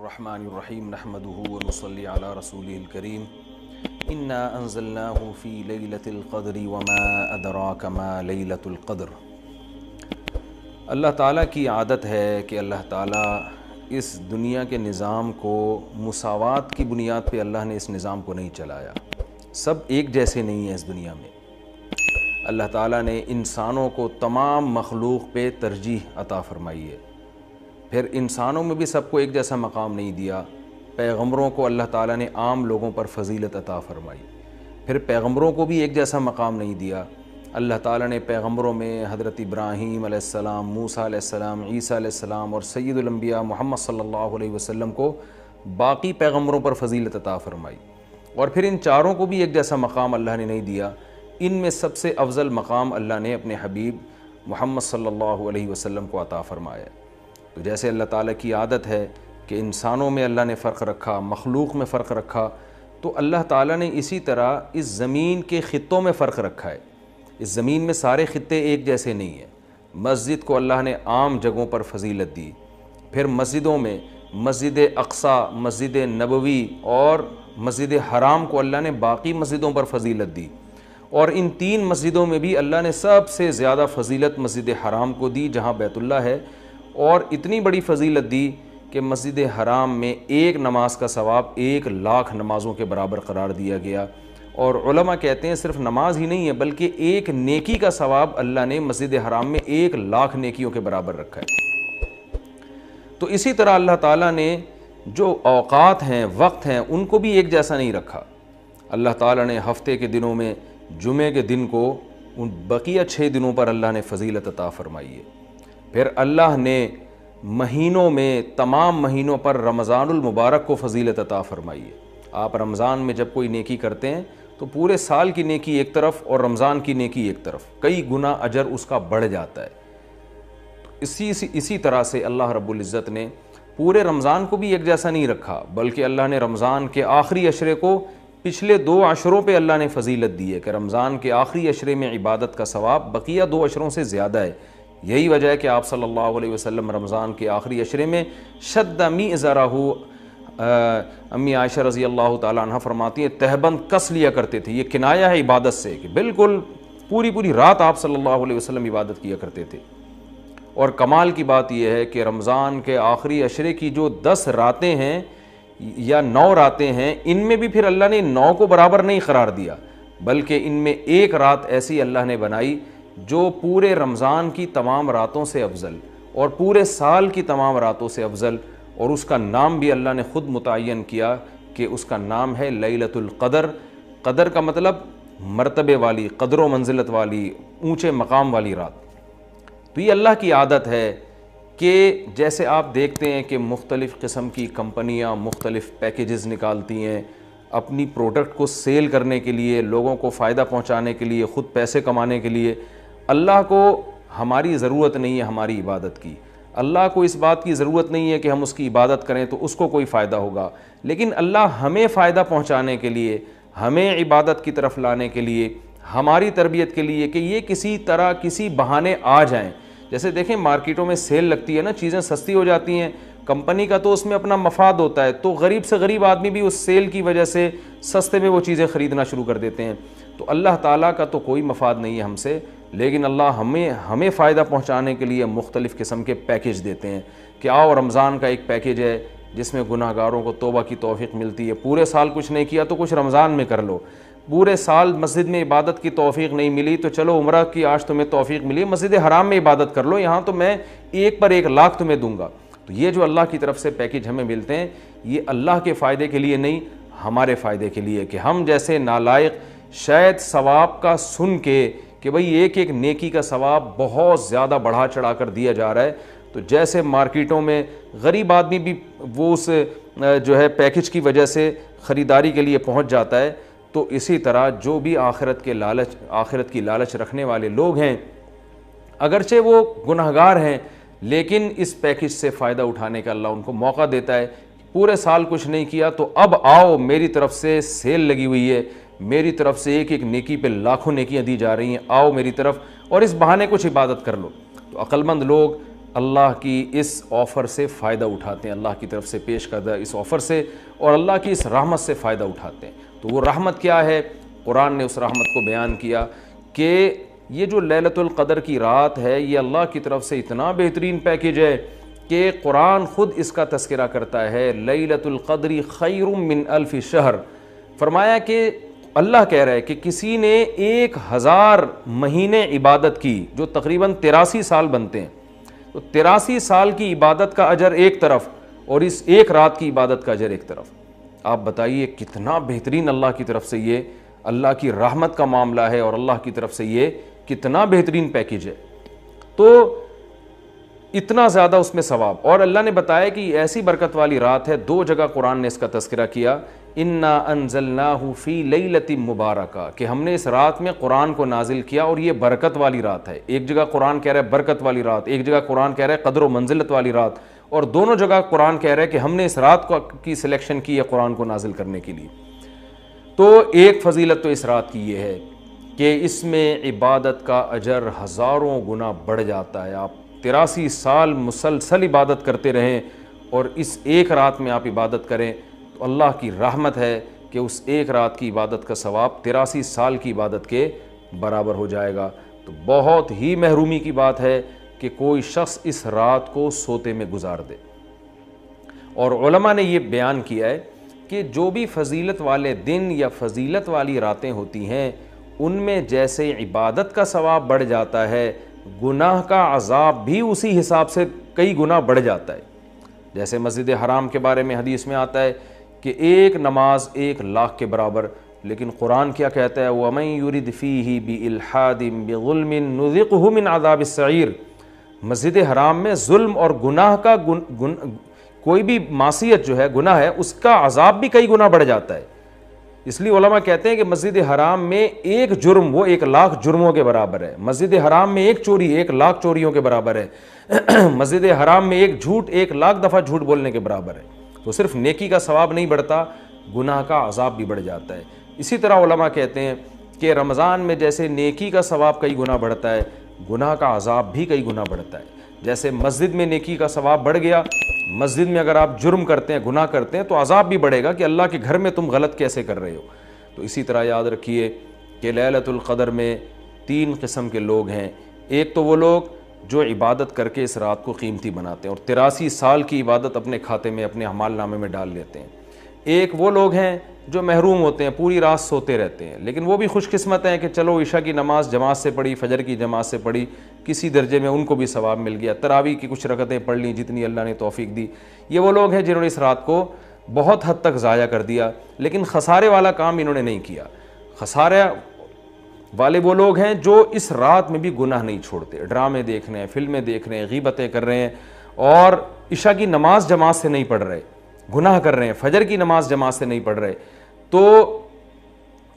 الرحمن الرحیم نحمده ونصلی علی رسوله الکریم انا انزلناه فی لیلۃ القدر وما ادراک ما لیلۃ القدر۔ اللہ تعالیٰ کی عادت ہے کہ اللہ تعالیٰ اس دنیا کے نظام کو مساوات کی بنیاد پہ اللہ نے اس نظام کو نہیں چلایا۔ سب ایک جیسے نہیں ہیں اس دنیا میں۔ اللہ تعالیٰ نے انسانوں کو تمام مخلوق پہ ترجیح عطا فرمائی ہے۔ پھر انسانوں میں بھی سب کو ایک جیسا مقام نہیں دیا۔ پیغمبروں کو اللہ تعالیٰ نے عام لوگوں پر فضیلت عطا فرمائی۔ پھر پیغمبروں کو بھی ایک جیسا مقام نہیں دیا۔ اللہ تعالیٰ نے پیغمبروں میں حضرت ابراہیم علیہ السلام، موسیٰ علیہ السلام، عیسیٰ علیہ السلام اور سید الانبیاء محمد صلی اللہ علیہ وسلم کو باقی پیغمبروں پر فضیلت عطا فرمائی۔ اور پھر ان چاروں کو بھی ایک جیسا مقام اللہ نے نہیں دیا۔ ان میں سب سے افضل مقام اللہ نے اپنے حبیب محمد صلی اللہ علیہ وسلم کو عطا فرمایا۔ تو جیسے اللہ تعالیٰ کی عادت ہے کہ انسانوں میں اللہ نے فرق رکھا، مخلوق میں فرق رکھا، تو اللہ تعالیٰ نے اسی طرح اس زمین کے خطوں میں فرق رکھا ہے۔ اس زمین میں سارے خطے ایک جیسے نہیں ہیں۔ مسجد کو اللہ نے عام جگہوں پر فضیلت دی۔ پھر مسجدوں میں مسجد اقصیٰ، مسجد نبوی اور مسجد حرام کو اللہ نے باقی مسجدوں پر فضیلت دی۔ اور ان تین مسجدوں میں بھی اللہ نے سب سے زیادہ فضیلت مسجد حرام کو دی جہاں بیت اللہ ہے، اور اتنی بڑی فضیلت دی کہ مسجد حرام میں ایک نماز کا ثواب 1,00,000 نمازوں کے برابر قرار دیا گیا۔ اور علماء کہتے ہیں صرف نماز ہی نہیں ہے بلکہ ایک نیکی کا ثواب اللہ نے مسجد حرام میں 1,00,000 نیکیوں کے برابر رکھا ہے۔ تو اسی طرح اللہ تعالیٰ نے جو اوقات ہیں، وقت ہیں، ان کو بھی ایک جیسا نہیں رکھا۔ اللہ تعالیٰ نے ہفتے کے دنوں میں جمعے کے دن کو ان بقیہ 6 دنوں پر اللہ نے فضیلت عطا فرمائی ہے۔ پھر اللہ نے مہینوں میں تمام مہینوں پر رمضان المبارک کو فضیلت عطا فرمائی ہے۔ آپ رمضان میں جب کوئی نیکی کرتے ہیں تو پورے سال کی نیکی ایک طرف اور رمضان کی نیکی ایک طرف، کئی گنا اجر اس کا بڑھ جاتا ہے۔ اسی طرح سے اللہ رب العزت نے پورے رمضان کو بھی ایک جیسا نہیں رکھا، بلکہ اللہ نے رمضان کے آخری عشرے کو پچھلے 2 عشروں پہ اللہ نے فضیلت دی ہے کہ رمضان کے آخری عشرے میں عبادت کا ثواب بقیہ 2 عشروں سے زیادہ ہے۔ یہی وجہ ہے کہ آپ صلی اللہ علیہ وسلم رمضان کے آخری عشرے میں شد میزرہ، امی عائشہ رضی اللہ تعالیٰ عنہ فرماتی ہیں تہبند کس لیا کرتے تھے۔ یہ کنایہ ہے عبادت سے کہ بالکل پوری رات آپ صلی اللہ علیہ وسلم عبادت کیا کرتے تھے۔ اور کمال کی بات یہ ہے کہ رمضان کے آخری عشرے کی جو 10 راتیں ہیں یا 9 راتیں ہیں، ان میں بھی پھر اللہ نے 9 کو برابر نہیں قرار دیا، بلکہ ان میں ایک رات ایسی اللہ نے بنائی جو پورے رمضان کی تمام راتوں سے افضل اور پورے سال کی تمام راتوں سے افضل، اور اس کا نام بھی اللہ نے خود متعین کیا کہ اس کا نام ہے لیلۃ القدر۔ قدر کا مطلب مرتبے والی، قدر و منزلت والی، اونچے مقام والی رات۔ تو یہ اللہ کی عادت ہے کہ جیسے آپ دیکھتے ہیں کہ مختلف قسم کی کمپنیاں مختلف پیکیجز نکالتی ہیں اپنی پروڈکٹ کو سیل کرنے کے لیے، لوگوں کو فائدہ پہنچانے کے لیے، خود پیسے کمانے کے لیے۔ اللہ کو ہماری ضرورت نہیں ہے ہماری عبادت کی۔ اللہ کو اس بات کی ضرورت نہیں ہے کہ ہم اس کی عبادت کریں تو اس کو کوئی فائدہ ہوگا، لیکن اللہ ہمیں فائدہ پہنچانے کے لیے، ہمیں عبادت کی طرف لانے کے لیے، ہماری تربیت کے لیے کہ یہ کسی طرح کسی بہانے آ جائیں۔ جیسے دیکھیں مارکیٹوں میں سیل لگتی ہے نا، چیزیں سستی ہو جاتی ہیں، کمپنی کا تو اس میں اپنا مفاد ہوتا ہے، تو غریب سے غریب آدمی بھی اس سیل کی وجہ سے سستے میں وہ چیزیں خریدنا شروع کر دیتے ہیں۔ تو اللہ تعالیٰ کا تو کوئی مفاد نہیں ہے ہم سے، لیکن اللہ ہمیں فائدہ پہنچانے کے لیے مختلف قسم کے پیکیج دیتے ہیں کہ آؤ رمضان کا ایک پیکیج ہے جس میں گناہ گاروں کو توبہ کی توفیق ملتی ہے، پورے سال کچھ نہیں کیا تو کچھ رمضان میں کر لو، پورے سال مسجد میں عبادت کی توفیق نہیں ملی تو چلو عمرہ کی آج تمہیں توفیق ملی، مسجد حرام میں عبادت کر لو، یہاں تو میں 1 پر 1,00,000 تمہیں دوں گا۔ تو یہ جو اللہ کی طرف سے پیکیج ہمیں ملتے ہیں یہ اللہ کے فائدے کے لیے نہیں، ہمارے فائدے کے لیے، کہ ہم جیسے نالائق شاید ثواب کا سن کے کہ بھئی ایک نیکی کا ثواب بہت زیادہ بڑھا چڑھا کر دیا جا رہا ہے، تو جیسے مارکیٹوں میں غریب آدمی بھی وہ اس جو ہے پیکیج کی وجہ سے خریداری کے لیے پہنچ جاتا ہے، تو اسی طرح جو بھی آخرت کی لالچ رکھنے والے لوگ ہیں، اگرچہ وہ گنہگار ہیں لیکن اس پیکیج سے فائدہ اٹھانے کا اللہ ان کو موقع دیتا ہے۔ پورے سال کچھ نہیں کیا تو اب آؤ، میری طرف سے سیل لگی ہوئی ہے، میری طرف سے ایک نیکی پہ لاکھوں نیکیاں دی جا رہی ہیں، آؤ میری طرف اور اس بہانے کچھ عبادت کر لو۔ تو عقل مند لوگ اللہ کی اس آفر سے فائدہ اٹھاتے ہیں، اللہ کی طرف سے پیش کردہ اس آفر سے، اور اللہ کی اس رحمت سے فائدہ اٹھاتے ہیں۔ تو وہ رحمت کیا ہے؟ قرآن نے اس رحمت کو بیان کیا کہ یہ جو لیلۃ القدر کی رات ہے یہ اللہ کی طرف سے اتنا بہترین پیکیج ہے کہ قرآن خود اس کا تذکرہ کرتا ہے، لیلۃ القدر خیر من الف شہر۔ فرمایا کہ اللہ کہہ رہا ہے کہ کسی نے 1000 مہینے عبادت کی، جو تقریباً 83 سال بنتے ہیں، تو 83 سال کی عبادت کا اجر ایک طرف اور اس ایک رات کی عبادت کا اجر ایک طرف۔ آپ بتائیے کتنا بہترین اللہ کی طرف سے یہ اللہ کی رحمت کا معاملہ ہے، اور اللہ کی طرف سے یہ کتنا بہترین پیکیج ہے۔ تو اتنا زیادہ اس میں ثواب، اور اللہ نے بتایا کہ یہ ایسی برکت والی رات ہے، 2 جگہ قرآن نے اس کا تذکرہ کیا، انا انزلناہ فی لیلۃ مبارکہ، کہ ہم نے اس رات میں قرآن کو نازل کیا اور یہ برکت والی رات ہے۔ ایک جگہ قرآن کہہ رہا ہے برکت والی رات، ایک جگہ قرآن کہہ رہا ہے قدر و منزلت والی رات، اور دونوں جگہ قرآن کہہ رہا ہے کہ ہم نے اس رات کی سلیکشن کی ہے قرآن کو نازل کرنے کے لیے۔ تو ایک فضیلت تو اس رات کی یہ ہے کہ اس میں عبادت کا اجر ہزاروں گنا بڑھ جاتا ہے۔ آپ 83 سال مسلسل عبادت کرتے رہیں اور اس ایک رات میں آپ عبادت کریں تو اللہ کی رحمت ہے کہ اس ایک رات کی عبادت کا ثواب 83 سال کی عبادت کے برابر ہو جائے گا۔ تو بہت ہی محرومی کی بات ہے کہ کوئی شخص اس رات کو سوتے میں گزار دے۔ اور علماء نے یہ بیان کیا ہے کہ جو بھی فضیلت والے دن یا فضیلت والی راتیں ہوتی ہیں ان میں جیسے عبادت کا ثواب بڑھ جاتا ہے، گناہ کا عذاب بھی اسی حساب سے کئی گنا بڑھ جاتا ہے۔ جیسے مسجد حرام کے بارے میں حدیث میں آتا ہے کہ ایک نماز 1,00,000 کے برابر، لیکن قرآن کیا کہتا ہے؟ وَمَن يُرِدْ فِيهِ بِإِلْحَادٍ بِظُلْمٍ نُذِقْهُ مِنْ عَذَابِ السَّعِيرِ۔ مسجد حرام میں ظلم اور گناہ کا کوئی بھی معصیت جو ہے، گناہ ہے، اس کا عذاب بھی کئی گنا بڑھ جاتا ہے۔ اس لیے علماء کہتے ہیں کہ مسجد حرام میں ایک جرم وہ 1,00,000 جرموں کے برابر ہے، مسجد حرام میں ایک چوری 1,00,000 چوریوں کے برابر ہے، مسجد حرام میں ایک جھوٹ 1,00,000 دفعہ جھوٹ بولنے کے برابر ہے۔ تو صرف نیکی کا ثواب نہیں بڑھتا، گناہ کا عذاب بھی بڑھ جاتا ہے۔ اسی طرح علماء کہتے ہیں کہ رمضان میں جیسے نیکی کا ثواب کئی گنا بڑھتا ہے، گناہ کا عذاب بھی کئی گنا بڑھتا ہے۔ جیسے مسجد میں نیکی کا ثواب بڑھ گیا، مسجد میں اگر آپ جرم کرتے ہیں، گناہ کرتے ہیں، تو عذاب بھی بڑھے گا کہ اللہ کے گھر میں تم غلط کیسے کر رہے ہو۔ تو اسی طرح یاد رکھیے کہ لیلۃ القدر میں 3 قسم کے لوگ ہیں۔ ایک تو وہ لوگ جو عبادت کر کے اس رات کو قیمتی بناتے ہیں اور 83 سال کی عبادت اپنے کھاتے میں، اپنے اعمال نامے میں ڈال لیتے ہیں۔ ایک وہ لوگ ہیں جو محروم ہوتے ہیں، پوری رات سوتے رہتے ہیں، لیکن وہ بھی خوش قسمت ہیں کہ چلو عشاء کی نماز جماعت سے پڑھی، فجر کی جماعت سے پڑھی، کسی درجے میں ان کو بھی ثواب مل گیا، تراویح کی کچھ رکعتیں پڑھ لیں جتنی اللہ نے توفیق دی۔ یہ وہ لوگ ہیں جنہوں نے اس رات کو بہت حد تک ضائع کر دیا، لیکن خسارے والا کام انہوں نے نہیں کیا۔ خسارے والے وہ لوگ ہیں جو اس رات میں بھی گناہ نہیں چھوڑتے، ڈرامے دیکھ رہے ہیں، فلمیں دیکھ رہے ہیں، غیبتیں کر رہے ہیں، اور عشاء کی نماز جماعت سے نہیں پڑھ رہے، گناہ کر رہے ہیں، فجر کی نماز جماعت سے نہیں پڑھ رہے۔ تو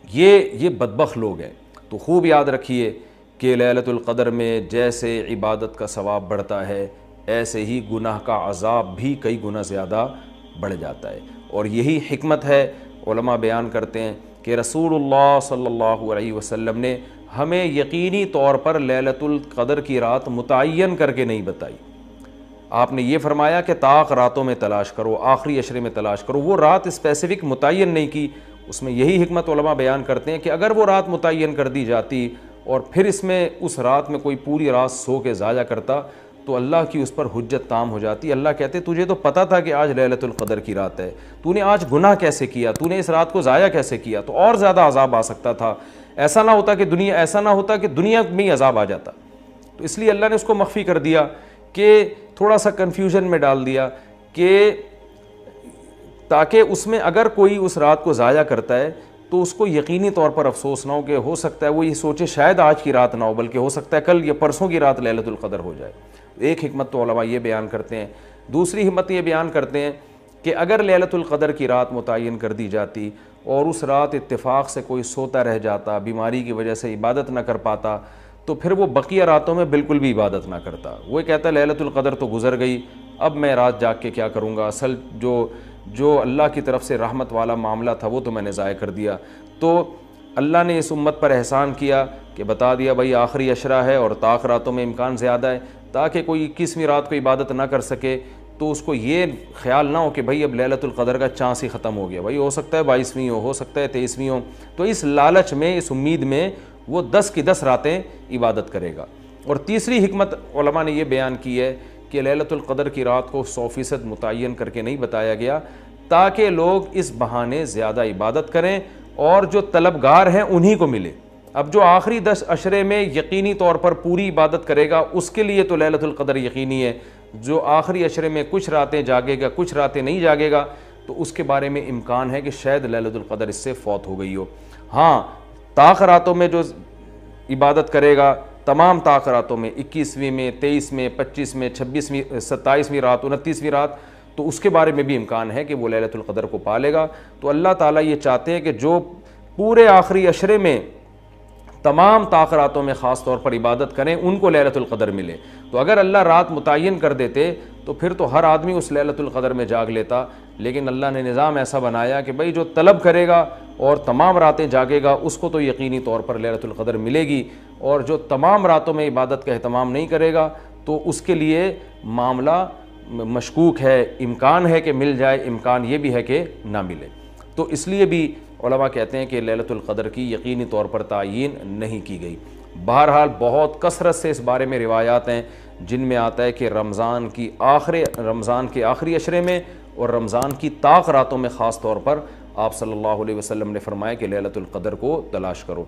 یہ بدبخت لوگ ہیں۔ تو خوب یاد رکھیے کہ لیلۃ القدر میں جیسے عبادت کا ثواب بڑھتا ہے، ایسے ہی گناہ کا عذاب بھی کئی گنا زیادہ بڑھ جاتا ہے۔ اور یہی حکمت ہے، علماء بیان کرتے ہیں کہ رسول اللہ صلی اللہ علیہ وسلم نے ہمیں یقینی طور پر لیلۃ القدر کی رات متعین کر کے نہیں بتائی۔ آپ نے یہ فرمایا کہ طاق راتوں میں تلاش کرو، آخری عشرے میں تلاش کرو، وہ رات اسپیسیفک متعین نہیں کی۔ اس میں یہی حکمت علماء بیان کرتے ہیں کہ اگر وہ رات متعین کر دی جاتی اور پھر اس رات میں کوئی پوری رات سو کے ضائع کرتا تو اللہ کی اس پر حجت تام ہو جاتی۔ اللہ کہتے تجھے تو پتہ تھا کہ آج لیلۃ القدر کی رات ہے، تو نے آج گناہ کیسے کیا، تو نے اس رات کو ضائع کیسے کیا، تو اور زیادہ عذاب آ سکتا تھا، ایسا نہ ہوتا کہ دنیا میں ہی عذاب آ جاتا۔ تو اس لیے اللہ نے اس کو مخفی کر دیا، کہ تھوڑا سا کنفیوژن میں ڈال دیا، کہ تاکہ اس میں اگر کوئی اس رات کو ضائع کرتا ہے تو اس کو یقینی طور پر افسوس نہ ہو، کہ ہو سکتا ہے وہ یہ سوچے شاید آج کی رات نہ ہو، بلکہ ہو سکتا ہے کل یا پرسوں کی رات لیلۃ القدر ہو جائے۔ ایک حکمت تو علماء یہ بیان کرتے ہیں۔ دوسری حکمت یہ بیان کرتے ہیں کہ اگر لیلۃ القدر کی رات متعین کر دی جاتی اور اس رات اتفاق سے کوئی سوتا رہ جاتا، بیماری کی وجہ سے عبادت نہ کر پاتا، تو پھر وہ بقیہ راتوں میں بالکل بھی عبادت نہ کرتا۔ وہ کہتا ہے لیلۃ القدر تو گزر گئی، اب میں رات جاگ کے کیا کروں گا، اصل جو اللہ کی طرف سے رحمت والا معاملہ تھا وہ تو میں نے ضائع کر دیا۔ تو اللہ نے اس امت پر احسان کیا کہ بتا دیا بھائی آخری عشرہ ہے اور طاق راتوں میں امکان زیادہ ہے، تاکہ کوئی 21ویں رات کو عبادت نہ کر سکے تو اس کو یہ خیال نہ ہو کہ بھائی اب لیلۃ القدر کا چانس ہی ختم ہو گیا، بھائی ہو سکتا ہے 22ویں ہو سکتا ہے 23ویں ہو، تو اس لالچ میں، اس امید میں وہ 10 کی 10 راتیں عبادت کرے گا۔ اور تیسری حکمت علماء نے یہ بیان کی ہے کہ لیلۃ القدر کی رات کو 100% متعین کر کے نہیں بتایا گیا تاکہ لوگ اس بہانے زیادہ عبادت کریں اور جو طلبگار ہیں انہی کو ملے۔ اب جو آخری 10 عشرے میں یقینی طور پر پوری عبادت کرے گا اس کے لیے تو لیلۃ القدر یقینی ہے، جو آخری عشرے میں کچھ راتیں جاگے گا کچھ راتیں نہیں جاگے گا تو اس کے بارے میں امکان ہے کہ شاید لیلۃ القدر اس سے فوت ہو گئی ہو۔ ہاں، طاق راتوں میں جو عبادت کرے گا، تمام طاق راتوں میں، 21ویں میں، 23 میں، 25 میں، 26ویں، 27ویں رات، 29ویں رات، تو اس کے بارے میں بھی امکان ہے کہ وہ لیلۃ القدر کو پا لے گا۔ تو اللہ تعالیٰ یہ چاہتے ہیں کہ جو پورے آخری عشرے میں تمام طاق راتوں میں خاص طور پر عبادت کریں ان کو لیلۃ القدر ملے۔ تو اگر اللہ رات متعین کر دیتے تو پھر تو ہر آدمی اس لیلۃ القدر میں جاگ لیتا، لیکن اللہ نے نظام ایسا بنایا کہ بھئی جو طلب کرے گا اور تمام راتیں جاگے گا اس کو تو یقینی طور پر لیلۃ القدر ملے گی، اور جو تمام راتوں میں عبادت کا اہتمام نہیں کرے گا تو اس کے لیے معاملہ مشکوک ہے، امکان ہے کہ مل جائے، امکان یہ بھی ہے کہ نہ ملے۔ تو اس لیے بھی علماء کہتے ہیں کہ لیلۃ القدر کی یقینی طور پر تعیین نہیں کی گئی۔ بہرحال بہت کثرت سے اس بارے میں روایات ہیں جن میں آتا ہے کہ رمضان کے آخری عشرے میں اور رمضان کی طاق راتوں میں خاص طور پر آپ صلی اللہ علیہ وسلم نے فرمایا کہ لیلۃ القدر کو تلاش کرو۔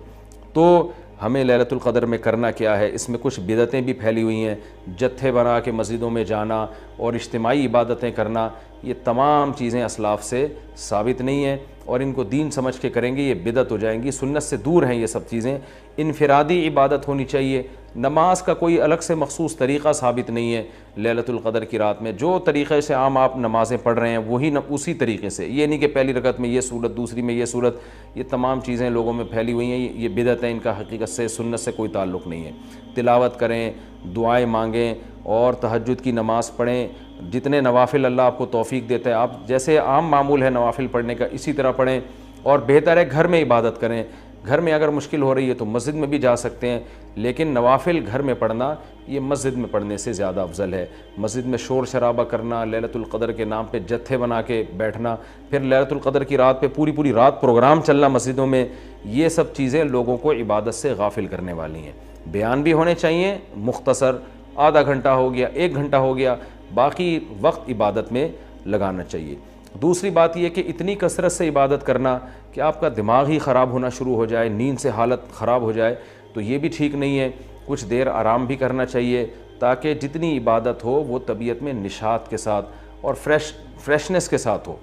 تو ہمیں لیلۃ القدر میں کرنا کیا ہے؟ اس میں کچھ بدعتیں بھی پھیلی ہوئی ہیں، جتھے بنا کے مسجدوں میں جانا اور اجتماعی عبادتیں کرنا، یہ تمام چیزیں اسلاف سے ثابت نہیں ہیں اور ان کو دین سمجھ کے کریں گے یہ بدعت ہو جائیں گی، سنت سے دور ہیں یہ سب چیزیں۔ انفرادی عبادت ہونی چاہیے، نماز کا کوئی الگ سے مخصوص طریقہ ثابت نہیں ہے لیلۃ القدر کی رات میں، جو طریقے سے عام آپ نمازیں پڑھ رہے ہیں وہی اسی طریقے سے، یہ نہیں کہ پہلی رکعت میں یہ صورت دوسری میں یہ صورت، یہ تمام چیزیں لوگوں میں پھیلی ہوئی ہیں، یہ بدعت ہے، ان کا حقیقت سے سنت سے کوئی تعلق نہیں ہے۔ تلاوت کریں، دعائیں مانگیں اور تہجد کی نماز پڑھیں، جتنے نوافل اللہ آپ کو توفیق دیتا ہے، آپ جیسے عام معمول ہے نوافل پڑھنے کا اسی طرح پڑھیں، اور بہتر ہے گھر میں عبادت کریں۔ گھر میں اگر مشکل ہو رہی ہے تو مسجد میں بھی جا سکتے ہیں، لیکن نوافل گھر میں پڑھنا یہ مسجد میں پڑھنے سے زیادہ افضل ہے۔ مسجد میں شور شرابہ کرنا، لیلۃ القدر کے نام پہ جتھے بنا کے بیٹھنا، پھر لیلۃ القدر کی رات پہ پوری رات پروگرام چلنا مسجدوں میں، یہ سب چیزیں لوگوں کو عبادت سے غافل کرنے والی ہیں۔ بیان بھی ہونے چاہیے مختصر، آدھا گھنٹہ ہو گیا، 1 گھنٹہ ہو گیا، باقی وقت عبادت میں لگانا چاہیے۔ دوسری بات یہ کہ اتنی کثرت سے عبادت کرنا کہ آپ کا دماغ ہی خراب ہونا شروع ہو جائے، نیند سے حالت خراب ہو جائے، تو یہ بھی ٹھیک نہیں ہے۔ کچھ دیر آرام بھی کرنا چاہیے تاکہ جتنی عبادت ہو وہ طبیعت میں نشاط کے ساتھ اور فریشنس کے ساتھ ہو،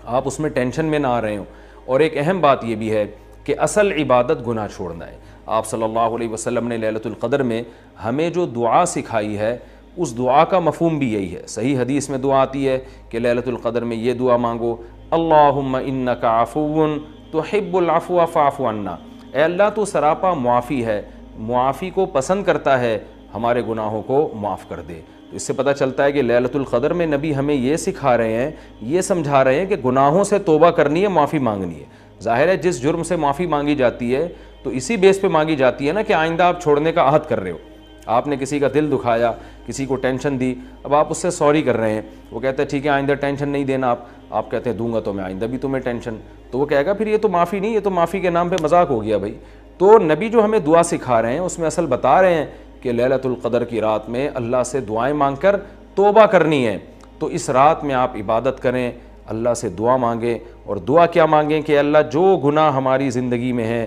آپ اس میں ٹینشن میں نہ آ رہے ہوں۔ اور ایک اہم بات یہ بھی ہے کہ اصل عبادت گناہ چھوڑنا ہے۔ آپ صلی اللہ علیہ وسلم نے لیلۃ القدر میں ہمیں جو دعا سکھائی ہے اس دعا کا مفہوم بھی یہی ہے۔ صحیح حدیث میں دعا آتی ہے کہ لیلۃ القدر میں یہ دعا مانگو، اللہم انک عفو تحب العفو فاعف عنا، اے اللہ تو سراپا معافی ہے، معافی کو پسند کرتا ہے، ہمارے گناہوں کو معاف کر دے۔ تو اس سے پتہ چلتا ہے کہ لیلۃ القدر میں نبی ہمیں یہ سکھا رہے ہیں، یہ سمجھا رہے ہیں کہ گناہوں سے توبہ کرنی ہے، معافی مانگنی ہے۔ ظاہر ہے جس جرم سے معافی مانگی جاتی ہے تو اسی بیس پہ مانگی جاتی ہے نا کہ آئندہ آپ چھوڑنے کا عہد کر رہے ہو۔ آپ نے کسی کا دل دکھایا، کسی کو ٹینشن دی، اب آپ اس سے سوری کر رہے ہیں، وہ کہتا ہے ٹھیک ہے آئندہ ٹینشن نہیں دینا، آپ کہتے ہیں دوں گا تو میں آئندہ بھی تمہیں ٹینشن، تو وہ کہے گا پھر یہ تو معافی نہیں، یہ تو معافی کے نام پہ مذاق ہو گیا بھائی۔ تو نبی جو ہمیں دعا سکھا رہے ہیں اس میں اصل بتا رہے ہیں کہ لیلۃ القدر کی رات میں اللہ سے دعائیں مانگ کر توبہ کرنی ہے۔ تو اس رات میں آپ عبادت کریں، اللہ سے دعا مانگیں، اور دعا کیا مانگیں کہ اللہ جو گناہ ہماری زندگی میں ہیں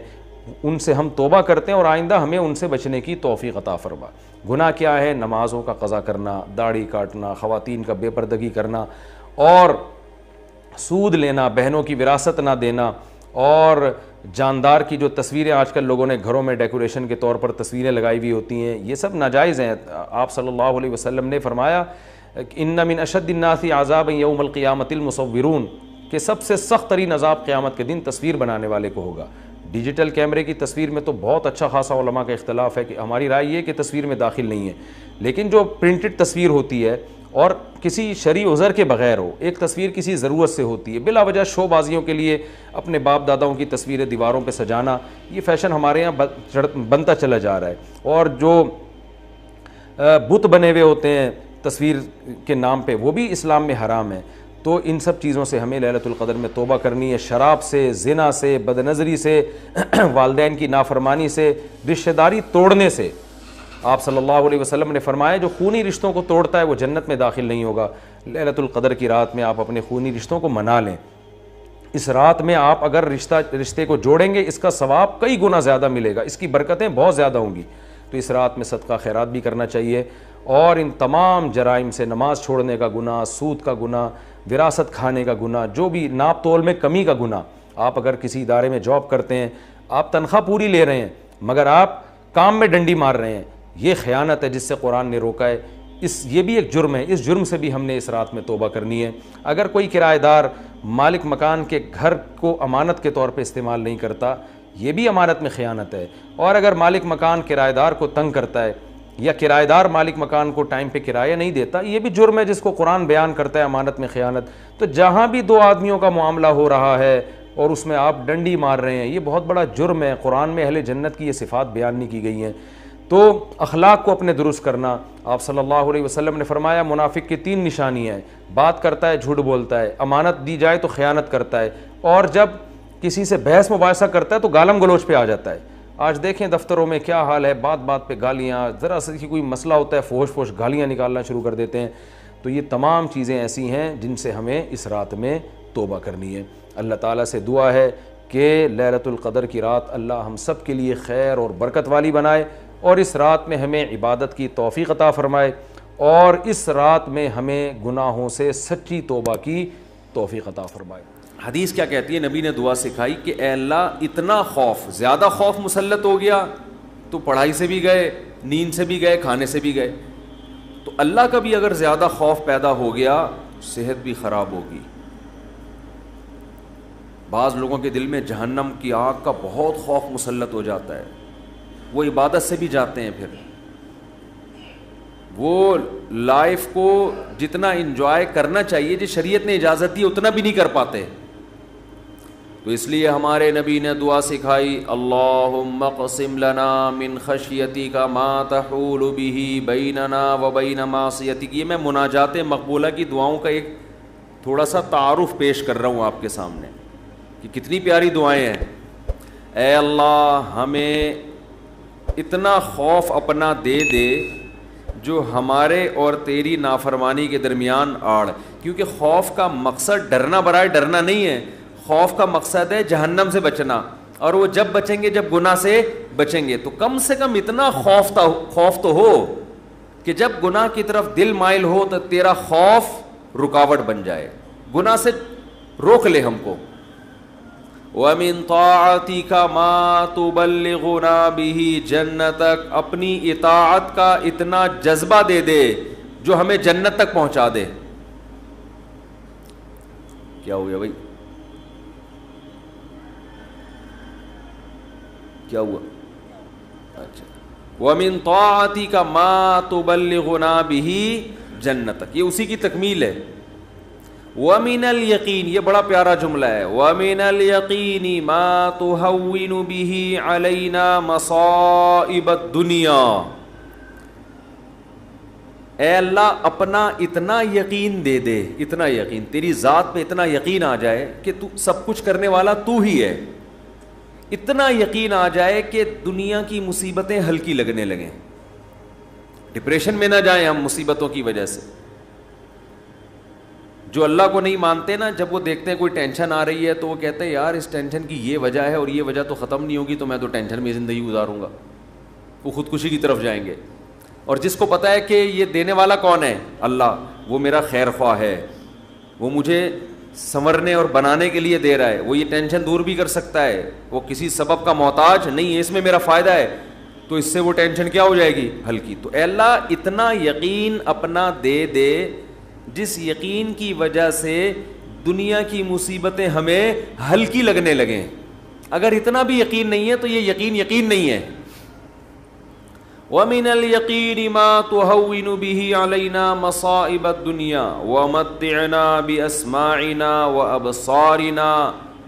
ان سے ہم توبہ کرتے ہیں اور آئندہ ہمیں ان سے بچنے کی توفیق عطا فرما۔ گناہ کیا ہے؟ نمازوں کا قضا کرنا، داڑھی کاٹنا، خواتین کا بے پردگی کرنا، اور سود لینا، بہنوں کی وراثت نہ دینا، اور جاندار کی جو تصویریں آج کل لوگوں نے گھروں میں ڈیکوریشن کے طور پر تصویریں لگائی ہوئی ہوتی ہیں، یہ سب ناجائز ہیں۔ آپ صلی اللہ علیہ وسلم نے فرمایا ان من اشد الناس عذابا یوم القیامۃ المصورون، کہ سب سے سخت ترین عذاب قیامت کے دن تصویر بنانے والے کو ہوگا۔ ڈیجیٹل کیمرے کی تصویر میں تو بہت اچھا خاصا علماء کا اختلاف ہے کہ ہماری رائے یہ کہ تصویر میں داخل نہیں ہے، لیکن جو پرنٹڈ تصویر ہوتی ہے اور کسی شرعی عذر کے بغیر ہو، ایک تصویر کسی ضرورت سے ہوتی ہے، بلا وجہ شو بازیوں کے لیے اپنے باپ داداؤں کی تصویریں دیواروں پہ سجانا، یہ فیشن ہمارے یہاں بنتا چلا جا رہا ہے۔ اور جو بت بنے ہوئے ہوتے ہیں تصویر کے نام پہ، وہ بھی اسلام میں حرام ہے۔ تو ان سب چیزوں سے ہمیں لیلۃ القدر میں توبہ کرنی ہے، شراب سے، زنا سے، بد نظری سے، والدین کی نافرمانی سے، رشتہ داری توڑنے سے۔ آپ صلی اللہ علیہ وسلم نے فرمایا جو خونی رشتوں کو توڑتا ہے وہ جنت میں داخل نہیں ہوگا۔ لیلۃ القدر کی رات میں آپ اپنے خونی رشتوں کو منا لیں۔ اس رات میں آپ اگر رشتے کو جوڑیں گے اس کا ثواب کئی گنا زیادہ ملے گا، اس کی برکتیں بہت زیادہ ہوں گی۔ تو اس رات میں صدقہ خیرات بھی کرنا چاہیے، اور ان تمام جرائم سے، نماز چھوڑنے کا گناہ، سود کا گناہ، وراثت کھانے کا گناہ، جو بھی ناپ تول میں کمی کا گناہ، آپ اگر کسی ادارے میں جاب کرتے ہیں، آپ تنخواہ پوری لے رہے ہیں مگر آپ کام میں ڈنڈی مار رہے ہیں، یہ خیانت ہے جس سے قرآن نے روکا ہے۔ یہ بھی ایک جرم ہے، اس جرم سے بھی ہم نے اس رات میں توبہ کرنی ہے۔ اگر کوئی کرایہ دار مالک مکان کے گھر کو امانت کے طور پہ استعمال نہیں کرتا، یہ بھی امانت میں خیانت ہے۔ اور اگر مالک مکان کرایہ دار کو تنگ کرتا ہے، یا کرایہ دار مالک مکان کو ٹائم پہ کرایہ نہیں دیتا، یہ بھی جرم ہے جس کو قرآن بیان کرتا ہے امانت میں خیانت۔ تو جہاں بھی دو آدمیوں کا معاملہ ہو رہا ہے اور اس میں آپ ڈنڈی مار رہے ہیں، یہ بہت بڑا جرم ہے۔ قرآن میں اہل جنت کی یہ صفات بیان نہیں کی گئی ہیں۔ تو اخلاق کو اپنے درست کرنا، آپ صلی اللہ علیہ وسلم نے فرمایا منافق کی 3 نشانیاں ہیں، بات کرتا ہے، جھوٹ بولتا ہے، امانت دی جائے تو خیانت کرتا ہے، اور جب کسی سے بحث مباحثہ کرتا ہے تو گالم گلوچ پہ آ جاتا ہے۔ آج دیکھیں دفتروں میں کیا حال ہے، بات بات پہ گالیاں، ذرا سا کوئی مسئلہ ہوتا ہے فوش فوش گالیاں نکالنا شروع کر دیتے ہیں۔ تو یہ تمام چیزیں ایسی ہیں جن سے ہمیں اس رات میں توبہ کرنی ہے۔ اللہ تعالیٰ سے دعا ہے کہ لیلۃ القدر کی رات اللہ ہم سب کے لیے خیر اور برکت والی بنائے، اور اس رات میں ہمیں عبادت کی توفیق عطا فرمائے، اور اس رات میں ہمیں گناہوں سے سچی توبہ کی توفیق عطا فرمائے۔ حدیث کیا کہتی ہے؟ نبی نے دعا سکھائی کہ اے اللہ اتنا خوف، زیادہ خوف مسلط ہو گیا تو پڑھائی سے بھی گئے، نیند سے بھی گئے، کھانے سے بھی گئے۔ تو اللہ کا بھی اگر زیادہ خوف پیدا ہو گیا، صحت بھی خراب ہوگی۔ بعض لوگوں کے دل میں جہنم کی آگ کا بہت خوف مسلط ہو جاتا ہے، وہ عبادت سے بھی جاتے ہیں، پھر وہ لائف کو جتنا انجوائے کرنا چاہیے جس شریعت نے اجازت دی اتنا بھی نہیں کر پاتے۔ تو اس لیے ہمارے نبی نے دعا سکھائی، اللہم اقسم لنا من خشیتک ما تحول به بیننا وبین معصیتک۔ یہ میں مناجات مقبولہ کی دعاؤں کا ایک تھوڑا سا تعارف پیش کر رہا ہوں آپ کے سامنے کہ کتنی پیاری دعائیں ہیں۔ اے اللہ ہمیں اتنا خوف اپنا دے دے جو ہمارے اور تیری نافرمانی کے درمیان آڑ، کیونکہ خوف کا مقصد ڈرنا برائے ڈرنا نہیں ہے، خوف کا مقصد ہے جہنم سے بچنا، اور وہ جب بچیں گے جب گناہ سے بچیں گے۔ تو کم سے کم اتنا خوف تو ہو کہ جب گناہ کی طرف دل مائل ہو تو تیرا خوف رکاوٹ بن جائے، گناہ سے روک لے ہم کو۔ وَمِن طَاعَتِكَ مَا تُبَلِّغُنَا بِهِ جَنَّتَكَ، اپنی اطاعت کا اتنا جذبہ دے دے جو ہمیں جنت تک پہنچا دے۔ کیا ہو گیا بھائی؟ کیا ہوا؟ اچھا، وَمِن طَاعَتِكَ مَا تُبَلِّغُنَا بِهِ جَنَّتَكَ، یہ اسی کی تکمیل ہے۔ وَمِنَ الْيَقِينِ، یہ بڑا پیارا جملہ ہے، وَمِنَ الْيَقِينِ مَا تُهَوِّنُ بِهِ عَلَيْنَا مَصَائِبَ الدُّنْيَا۔ اے اللہ اپنا اتنا یقین دے دے، اتنا یقین، تیری ذات پہ اتنا یقین آ جائے کہ تو سب کچھ کرنے والا تو ہی ہے، اتنا یقین آ جائے کہ دنیا کی مصیبتیں ہلکی لگنے لگیں، ڈپریشن میں نہ جائیں ہم مصیبتوں کی وجہ سے۔ جو اللہ کو نہیں مانتے نا، جب وہ دیکھتے ہیں کوئی ٹینشن آ رہی ہے تو وہ کہتے ہیں یار اس ٹینشن کی یہ وجہ ہے اور یہ وجہ تو ختم نہیں ہوگی، تو میں تو ٹینشن میں زندگی گزاروں گا، وہ خودکشی کی طرف جائیں گے۔ اور جس کو پتہ ہے کہ یہ دینے والا کون ہے؟ اللہ، وہ میرا خیر خواہ ہے، وہ مجھے سنورنے اور بنانے کے لیے دے رہا ہے، وہ یہ ٹینشن دور بھی کر سکتا ہے، وہ کسی سبب کا محتاج نہیں ہے، اس میں میرا فائدہ ہے، تو اس سے وہ ٹینشن کیا ہو جائے گی؟ ہلکی۔ تو اے اللہ اتنا یقین اپنا دے دے جس یقین کی وجہ سے دنیا کی مصیبتیں ہمیں ہلکی لگنے لگیں۔ اگر اتنا بھی یقین نہیں ہے تو یہ یقین نہیں ہے۔ وَمِنَ الْيَقِينِ مَا تُهَوِّنُ بِهِ عَلَيْنَا مَصَائِبَ الدُّنْيَا وَمَتِّعْنَا بِأَسْمَاعِنَا وَأَبْصَارِنَا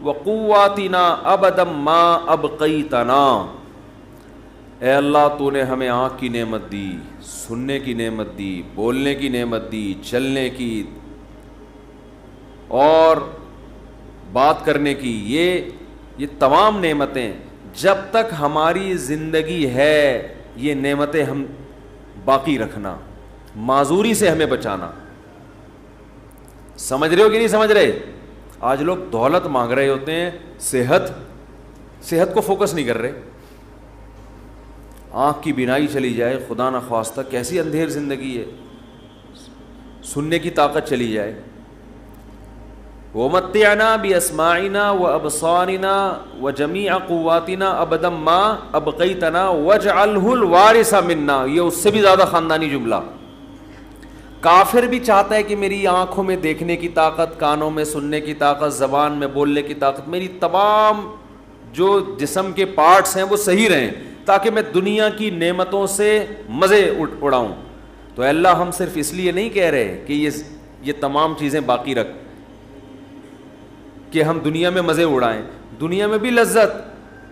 وَقُوَّاتِنَا أَبَدًا مَا أَبْقَيْتَنَا۔ اے اللہ تو نے ہمیں آنکھ کی نعمت دی، سننے کی نعمت دی، بولنے کی نعمت دی، چلنے کی اور بات کرنے کی، یہ تمام نعمتیں جب تک ہماری زندگی ہے یہ نعمتیں ہم باقی رکھنا، معذوری سے ہمیں بچانا. سمجھ رہے ہو کہ نہیں سمجھ رہے؟ آج لوگ دولت مانگ رہے ہوتے ہیں، صحت کو فوکس نہیں کر رہے. آنکھ کی بینائی چلی جائے خدا نخواستہ، کیسی اندھیر زندگی ہے. سننے کی طاقت چلی جائے. وَمَتِّعْنَا بِأَسْمَاعِنَا وَأَبْصَارِنَا وَجَمِيعَ قُوَّاتِنَا أَبَدًا مَا أَبْقَيْتَنَا وَاجْعَلْهُ الْوَارِثَ مِنَّا. یہ اس سے بھی زیادہ خاندانی جملہ. کافر بھی چاہتا ہے کہ میری آنکھوں میں دیکھنے کی طاقت، کانوں میں سننے کی طاقت، زبان میں بولنے کی طاقت، میری تمام جو جسم کے پارٹس ہیں وہ صحیح رہیں تاکہ میں دنیا کی نعمتوں سے مزے اڑاؤں. تو اللہ ہم صرف اس لیے نہیں کہہ رہے کہ یہ تمام چیزیں باقی رکھ کہ ہم دنیا میں مزے اڑائیں، دنیا میں بھی لذت،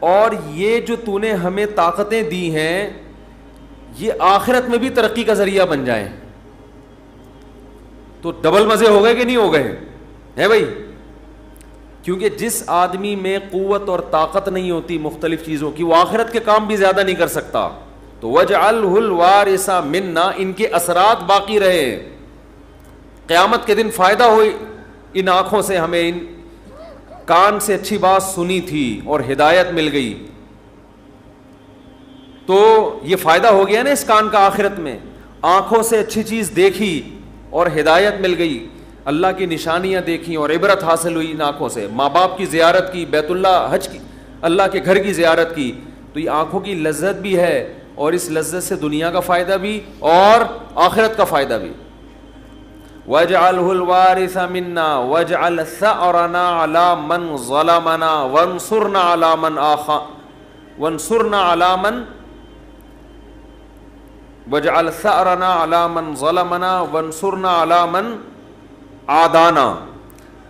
اور یہ جو تو نے ہمیں طاقتیں دی ہیں یہ آخرت میں بھی ترقی کا ذریعہ بن جائیں. تو ڈبل مزے ہو گئے کہ نہیں ہو گئے ہیں بھائی؟ کیونکہ جس آدمی میں قوت اور طاقت نہیں ہوتی مختلف چیزوں کی، وہ آخرت کے کام بھی زیادہ نہیں کر سکتا. تو وَاجْعَلْهُ الْوَارِثَ مِنَّا، ان کے اثرات باقی رہے، قیامت کے دن فائدہ ہو. ان آنکھوں سے ہمیں، ان کان سے اچھی بات سنی تھی اور ہدایت مل گئی، تو یہ فائدہ ہو گیا نا اس کان کا آخرت میں. آنکھوں سے اچھی چیز دیکھی اور ہدایت مل گئی، اللہ کی نشانیاں دیکھیں اور عبرت حاصل ہوئی ان آنکھوں سے. ماں باپ کی زیارت کی، بیت اللہ حج کی، اللہ کے گھر کی زیارت کی. تو یہ آنکھوں کی لذت بھی ہے، اور اس لذت سے دنیا کا فائدہ بھی اور آخرت کا فائدہ بھی. وَاجْعَلْهُ الْوَارِثَ مِنَّا وَاجْعَلْ ثَأْرَنَا عَلَى مَنْ ظَلَمَنَا وَانْصُرْنَا عَلَى مَنْ وَانْصُرْنَا عَلَى مَنْ وَاجْعَلْ ثَأْرَنَا عَلَى مَنْ ظَلَمَنَا وَانْصُرْنَا عَلَى مَنْ عَادَانَا.